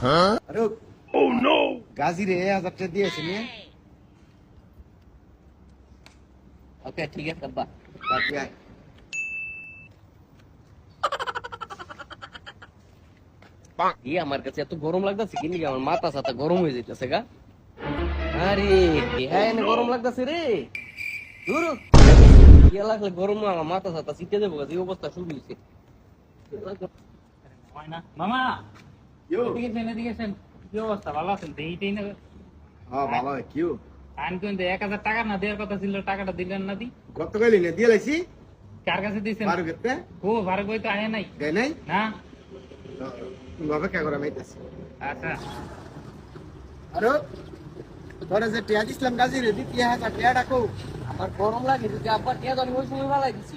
আরে ও নো গাজী রে 1000 টাকা দিয়েছে নে ওকে ঠিক আছে আব্বা বাকি আয় আমার কাছে এত গরম লাগতেছে কি নাকি আমার মাথা সাথে গরম হয়ে যাইতেছে গা আরে হ্যাঁ এনে গরম লাগতেছে রে দূর ইয়া লাগলে গরম আমার মাথা সাথে শীতে দেবো এই অবস্থা শুরু হয়েছে মামা ইয়ো এদিকে এসেন কি অবস্থা ভালো আছেন দেইতেই না হ্যাঁ বাবা কিউ আইন কিন্তু 1000 টাকা না দেওয়ার কথা ছিল টাকাটা দিলেন না দি কত কইলি নে দিয়ে লাইছি কার কাছে দিয়েছেন বারো গেতে ও ভারত বই তো আয় নাই দেয় নাই না বাবা কে করে মাইতাছে আচ্ছা আরে তোরা যে টিয়া দিছিলাম গাজী রে দি 1000 টাকা ডাকো আমার গরম লাগে যদি আব্বা টিয়া আমি ওই সময় বালাই দিছি